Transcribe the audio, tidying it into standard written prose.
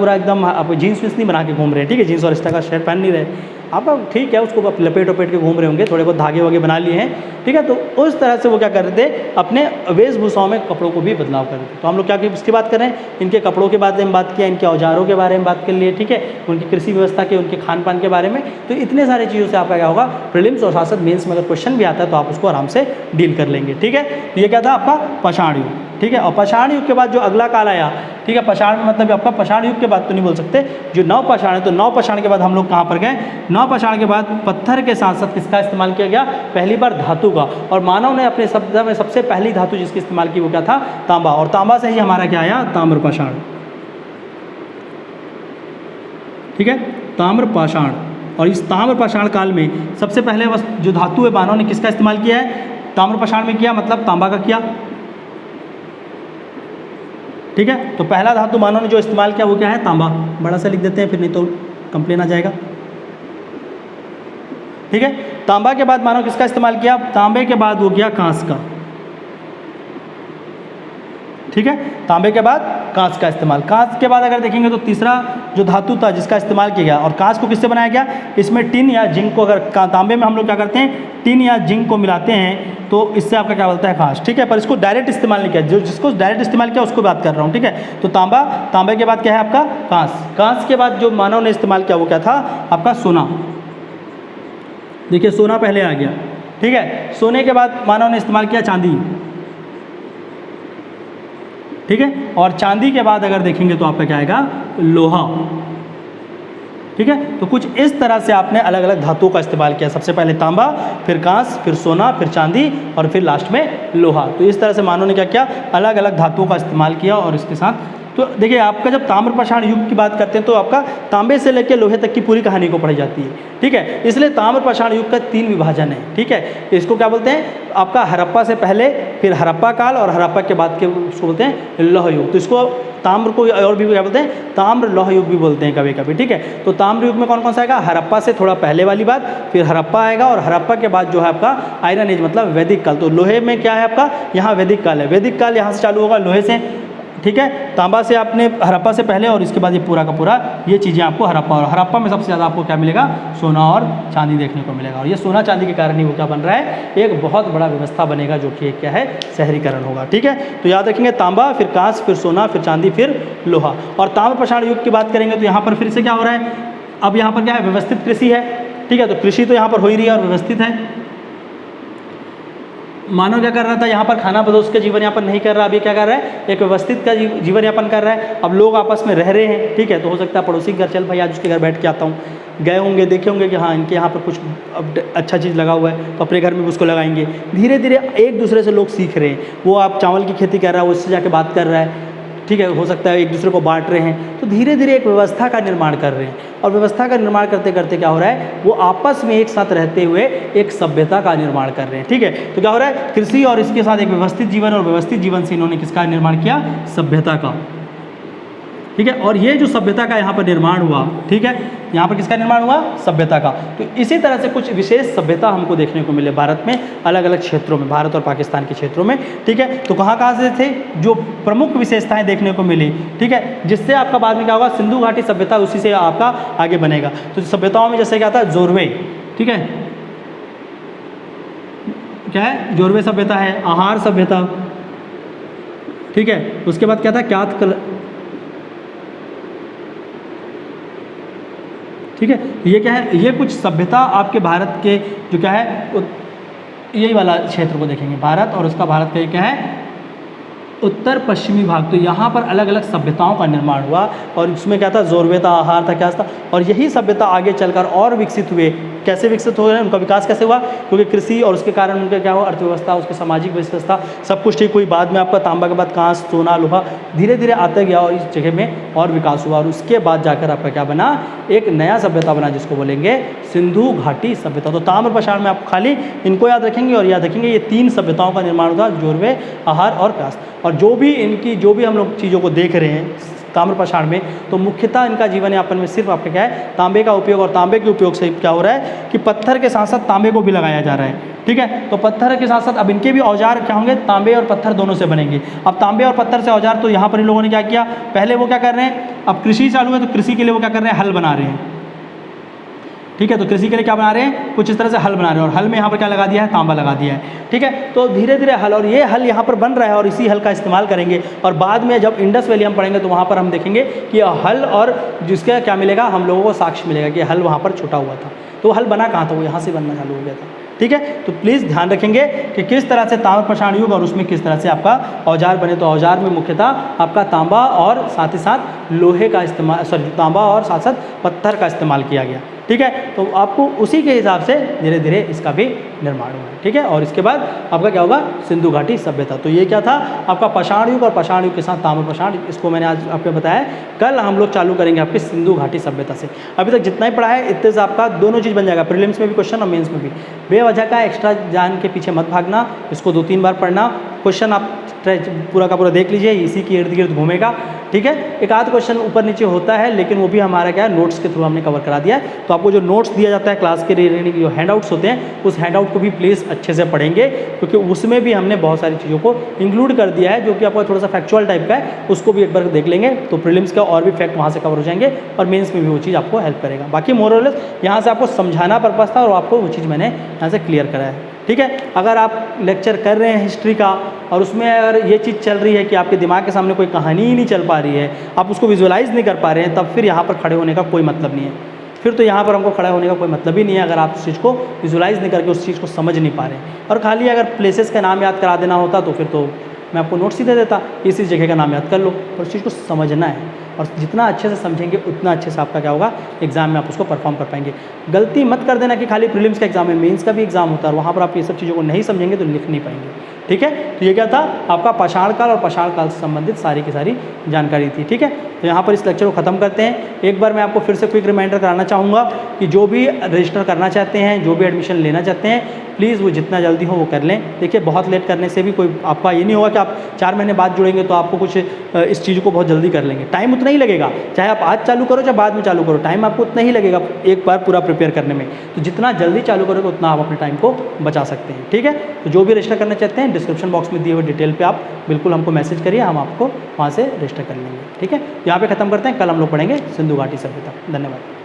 पूरा एकदम आप जीन्स वीन्स नहीं बना के घूम रहे हैं, ठीक है, जीन्स और इस तरह का शर्ट पहन नहीं रहे आप, ठीक है, उसको आप लपेट वपेट के घूम रहे होंगे, थोड़े बहुत धागे वागे बना लिए हैं, ठीक है। तो उस तरह से वो क्या कर रहे थे, अपने वेशभूषाओं में कपड़ों को भी बदलाव कर रहे थे। तो हम लोग क्या इसकी बात कर रहे हैं, इनके कपड़ों के बारे में बात किया, इनके औजारों के बारे में बात कर लिए, ठीक है, उनकी कृषि व्यवस्था के, उनके खान पान के बारे में। तो इतने सारी चीज़ों से आपका क्या होगा, प्रीलिम्स और साथ साथ मेंस में अगर क्वेश्चन भी आता है तो आप उसको आराम से डील कर लेंगे, ठीक है। तो ये क्या था आपका पाषाण युग, ठीक है। और पाषाण युग के बाद जो अगला काल आया, ठीक है, पाषाण में मतलब आपका पाषाण युग के बाद तो नहीं बोल सकते, जो नवपाषाण है, तो नवपाषाण के बाद हम लोग कहाँ पर गए, नवपाषाण के बाद पत्थर के साथ साथ किसका इस्तेमाल किया गया, पहली बार धातु का। और मानव ने अपने सभ्यता में सबसे पहली धातु जिसकी इस्तेमाल की वो क्या था, तांबा। और तांबा से ही हमारा क्या आया, ताम्रपाषाण, ठीक है, ताम्रपाषाण। और इस ताम्रपाषाण काल में सबसे पहले जो धातु है मानव ने किसका इस्तेमाल किया है, ताम्रपाषाण में किया, मतलब तांबा का किया, ठीक है। तो पहला धातु मानव ने जो इस्तेमाल किया वो क्या है, तांबा। बड़ा सा लिख देते हैं, फिर नहीं तो कंप्लेन आ जाएगा, ठीक है। तांबा के बाद मानव किसका इस्तेमाल किया, तांबे के बाद वो किया कांस का, ठीक है। तांबे के बाद कांच का इस्तेमाल। कांच के बाद अगर देखेंगे तो तीसरा जो धातु था जिसका इस्तेमाल किया गया, और कांच को किससे बनाया गया, इसमें टिन या जिंक को, अगर तांबे में हम लोग क्या करते हैं, टिन या जिंक को मिलाते हैं तो इससे आपका क्या बोलता है, कांच, ठीक है। पर इसको डायरेक्ट इस्तेमाल नहीं किया, जो जिसको डायरेक्ट इस्तेमाल किया उसको बात कर रहा हूँ, ठीक है। तो तांबा, तांबे के बाद क्या है आपका कांच। कांच के बाद जो मानव ने इस्तेमाल किया वो क्या था आपका सोना। देखिए सोना पहले आ गया, ठीक है। सोने के बाद मानव ने इस्तेमाल किया चांदी, ठीक है। और चांदी के बाद अगर देखेंगे तो आपका क्या आएगा, लोहा, ठीक है। तो कुछ इस तरह से आपने अलग अलग धातुओं का इस्तेमाल किया, सबसे पहले तांबा, फिर कांच, फिर सोना, फिर चांदी और फिर लास्ट में लोहा। तो इस तरह से मानव ने क्या किया, अलग अलग धातुओं का इस्तेमाल किया। और इसके साथ तो देखिए आपका जब ताम्रपाषाण युग की बात करते हैं तो आपका तांबे से लेकर लोहे तक की पूरी कहानी को पढ़ी जाती है, ठीक है। इसलिए ताम्रपाषाण युग का 3 विभाजन है, ठीक है। इसको क्या बोलते हैं, आपका हड़प्पा से पहले, फिर हड़प्पा काल, और हड़प्पा के बाद के उसको बोलते हैं लौह युग। तो इसको ताम्र को और भी क्या बोलते हैं, ताम्र लौह युग भी बोलते हैं कभी कभी, ठीक है। तो ताम्र युग में कौन कौन सा आएगा, हड़प्पा से थोड़ा पहले वाली बात, फिर हड़प्पा आएगा, और हड़प्पा के बाद जो है आपका आयरन एज मतलब वैदिक काल। तो लोहे में क्या है आपका, यहाँ वैदिक काल है, वैदिक काल यहाँ से चालू होगा लोहे से, ठीक है। तांबा से आपने हड़प्पा से पहले, और इसके बाद ये पूरा का पूरा ये चीज़ें आपको हड़प्पा, और हड़प्पा में सबसे ज़्यादा आपको क्या मिलेगा, सोना और चांदी देखने को मिलेगा। और ये सोना चांदी के कारण ही वो क्या बन रहा है, एक बहुत बड़ा व्यवस्था बनेगा जो कि क्या है, शहरीकरण होगा, ठीक है। तो याद रखेंगे तांबा, फिर कांच, फिर सोना, फिर चांदी, फिर लोहा। और ताम्रपाषाण युग की बात करेंगे तो यहाँ पर फिर से क्या हो रहा है, अब यहाँ पर क्या है, व्यवस्थित कृषि है, ठीक है। तो कृषि तो यहाँ पर हो ही रही है और व्यवस्थित है। मानव क्या कर रहा था, यहाँ पर खाना बदोश के जीवन यापन नहीं कर रहा, अभी क्या कर रहा है, एक व्यवस्थित का जीवन यापन कर रहा है। अब लोग आपस में रह रहे हैं, ठीक है। तो हो सकता है पड़ोसी के घर, चल भाई आज उसके घर बैठ के आता हूँ, गए होंगे, देखे होंगे कि हाँ इनके यहाँ पर कुछ अच्छा चीज़ लगा हुआ है, तो अपने घर में भी उसको लगाएंगे। धीरे धीरे एक दूसरे से लोग सीख रहे हैं, वो आप चावल की खेती कर रहा है, उससे जाके बात कर रहा है, ठीक है। हो सकता है एक दूसरे को बांट रहे हैं, तो धीरे धीरे एक व्यवस्था का निर्माण कर रहे हैं। और व्यवस्था का निर्माण करते करते क्या हो रहा है, वो आपस में एक साथ रहते हुए एक सभ्यता का निर्माण कर रहे हैं, ठीक है। तो क्या हो रहा है, कृषि और इसके साथ एक व्यवस्थित जीवन, और व्यवस्थित जीवन से इन्होंने किसका निर्माण किया, सभ्यता का, ठीक है। और ये जो सभ्यता का यहाँ पर निर्माण हुआ, ठीक है, यहाँ पर किसका निर्माण हुआ, सभ्यता का। तो इसी तरह से कुछ विशेष सभ्यता हमको देखने को मिले भारत में, अलग अलग क्षेत्रों में, भारत और पाकिस्तान के क्षेत्रों में, ठीक है। तो कहाँ से थे, जो प्रमुख विशेषताएं देखने को मिली, ठीक है, जिससे आपका बाद में क्या होगा, सिंधु घाटी सभ्यता उसी से आपका आगे बनेगा। तो सभ्यताओं में जैसे क्या था, जोरवे, ठीक है, क्या है, जोरवे सभ्यता है, आहार सभ्यता, ठीक है। उसके बाद क्या था, क्यात कल, ठीक है। ये क्या है, ये कुछ सभ्यता आपके भारत के जो क्या है, यही वाला क्षेत्र को देखेंगे, भारत और उसका, भारत का क्या है, उत्तर पश्चिमी भाग। तो यहाँ पर अलग अलग सभ्यताओं का निर्माण हुआ, और उसमें क्या था, जोरवे था, आहार था, क्या था। और यही सभ्यता आगे चलकर और विकसित हुए। कैसे विकसित हो रहे हैं, उनका विकास कैसे हुआ, क्योंकि कृषि और उसके कारण उनका क्या हुआ, अर्थव्यवस्था, उसकी सामाजिक व्यवस्था सब कुछ ठीक हुई। बाद में आपका तांबा के बाद कांच, सोना, लोहा धीरे धीरे आता गया, और इस जगह में और विकास हुआ। और उसके बाद जाकर आपका क्या बना, एक नया सभ्यता बना जिसको बोलेंगे सिंधु घाटी सभ्यता। तो ताम्रपाषाण में आप खाली इनको याद रखेंगे, और याद रखेंगे ये 3 सभ्यताओं का निर्माण हुआ, जोरवे, आहार और कांच। और जो भी इनकी, जो भी हम लोग चीज़ों को देख रहे हैं, ताम्रपाषाण में, तो मुख्यतः इनका जीवन यापन में सिर्फ आपका क्या है, तांबे का उपयोग, और तांबे के उपयोग से क्या हो रहा है कि पत्थर के साथ साथ तांबे को भी लगाया जा रहा है। ठीक है, तो पत्थर के साथ साथ अब इनके भी औजार क्या होंगे, तांबे और पत्थर दोनों से बनेंगे। अब तांबे और पत्थर से औजार, तो यहाँ पर इन लोगों ने क्या किया, पहले वो क्या कर रहे हैं, अब कृषि चालू है तो कृषि के लिए वो क्या कर रहे हैं, हल बना रहे हैं। ठीक है, तो कृषि के लिए क्या बना रहे हैं, कुछ इस तरह से हल बना रहे हैं, और हल में यहाँ पर क्या लगा दिया है, तांबा लगा दिया है। ठीक है, तो धीरे धीरे हल, और ये हल यहाँ पर बन रहा है और इसी हल का इस्तेमाल करेंगे, और बाद में जब इंडस वैली हम पढ़ेंगे तो वहाँ पर हम देखेंगे कि हल और जिसका क्या मिलेगा, हम लोगों को साक्ष्य मिलेगा कि हल वहाँ पर छुटा हुआ था। तो हल बना कहाँ था, वो यहाँ से बनना चालू हो गया था। ठीक है, तो प्लीज़ ध्यान रखेंगे कि किस तरह से ताम्रपाषाण युग और उसमें किस तरह से आपका औजार बने। तो औजार में मुख्यतः आपका तांबा और साथ ही साथ लोहे का इस्तेमाल, सॉरी तांबा और साथ साथ पत्थर का इस्तेमाल किया गया। ठीक है, तो आपको उसी के हिसाब से धीरे धीरे इसका भी निर्माण हुआ है। ठीक है, और इसके बाद आपका क्या होगा, सिंधु घाटी सभ्यता। तो ये क्या था आपका पाषाण युग, और पाषाण युग के साथ ताम्रपाषाण, इसको मैंने आज आपको बताया। कल हम लोग चालू करेंगे आपकी सिंधु घाटी सभ्यता से। अभी तक जितना ही पढ़ा है इतने से आपका दोनों चीज़ बन जाएगा, प्रीलिम्स में भी क्वेश्चन और मेंस में भी। बेवजह का एक्स्ट्रा जान के पीछे मत भागना, इसको 2-3 बार पढ़ना, क्वेश्चन आप पूरा का पूरा देख लीजिए, इसी के इर्द गिर्द घूमेगा। ठीक है, एक आध क्वेश्चन ऊपर नीचे होता है, लेकिन वो भी हमारा क्या है, नोट्स के थ्रू हमने कवर करा दिया है। तो आपको जो नोट्स दिया जाता है क्लास के रिलेटेड, जो हैंडआउट्स होते हैं, उस हैंडआउट को भी प्लीज़ अच्छे से पढ़ेंगे, क्योंकि उसमें भी हमने बहुत सारी चीज़ों को इंक्लूड कर दिया है जो कि आपका थोड़ा सा फैक्चुअल टाइप का है। उसको भी एक बार देख लेंगे तो प्रीलिम्स का और भी फैक्ट वहाँ से कवर हो जाएंगे, और मेंस में भी वो चीज़ आपको हेल्प करेगा। बाकी मोरलेस यहाँ से आपको समझाना पर्पस था, और आपको वो चीज़ मैंने यहाँ से क्लियर करा है। ठीक है, अगर आप लेक्चर कर रहे हैं हिस्ट्री का और उसमें अगर ये चीज़ चल रही है कि आपके दिमाग के सामने कोई कहानी ही नहीं चल पा रही है, आप उसको विजुअलाइज़ नहीं कर पा रहे हैं, तब फिर यहाँ पर खड़े होने का कोई मतलब नहीं है। फिर तो यहाँ पर हमको खड़ा होने का कोई मतलब ही नहीं है, अगर आप उस चीज़ को विजुअलाइज़ नहीं करके उस चीज़ को समझ नहीं पा रहे हैं। और खाली अगर प्लेसेस का नाम याद करा देना होता तो फिर तो मैं आपको नोट्स ही दे देता, इसी जगह का नाम याद कर लो, पर उस चीज़ को समझना है, और जितना अच्छे से समझेंगे उतना अच्छे से आपका क्या होगा, एग्जाम में आप उसको परफॉर्म कर पाएंगे। गलती मत कर देना कि खाली प्रीलिम्स का एग्जाम है, मेंस का भी एग्जाम होता है, और वहाँ पर आप ये सब चीज़ों को नहीं समझेंगे तो लिख नहीं पाएंगे। ठीक है, तो ये क्या था आपका पाषाण काल और पाषाण काल से संबंधित सारी की सारी जानकारी थी। ठीक है, तो यहाँ पर इस लेक्चर को ख़त्म करते हैं। एक बार मैं आपको फिर से क्विक रिमाइंडर कराना चाहूँगा कि जो भी रजिस्टर करना चाहते हैं, जो भी एडमिशन लेना चाहते हैं, प्लीज़ वो जितना जल्दी हो वो कर लें। देखिए, बहुत लेट करने से भी कोई आपका ये नहीं होगा कि आप 4 महीने बाद जुड़ेंगे तो आपको कुछ इस चीज़ को बहुत जल्दी कर लेंगे। टाइम उतना ही लगेगा, चाहे आप आज चालू करो चाहे बाद में चालू करो, टाइम आपको उतना ही लगेगा एक बार पूरा प्रिपेयर करने में। तो जितना जल्दी चालू करोगे उतना आप अपने टाइम को बचा सकते हैं। ठीक है, तो जो भी रजिस्टर करना चाहते हैं डिस्क्रिप्शन बॉक्स में दिए हुए डिटेल पे आप बिल्कुल हमको मैसेज करिए, हम आपको वहाँ से रजिस्टर कर लेंगे। ठीक है, यहाँ पे ख़त्म करते हैं, कल हम लोग पढ़ेंगे सिंधु घाटी सभ्यता। धन्यवाद।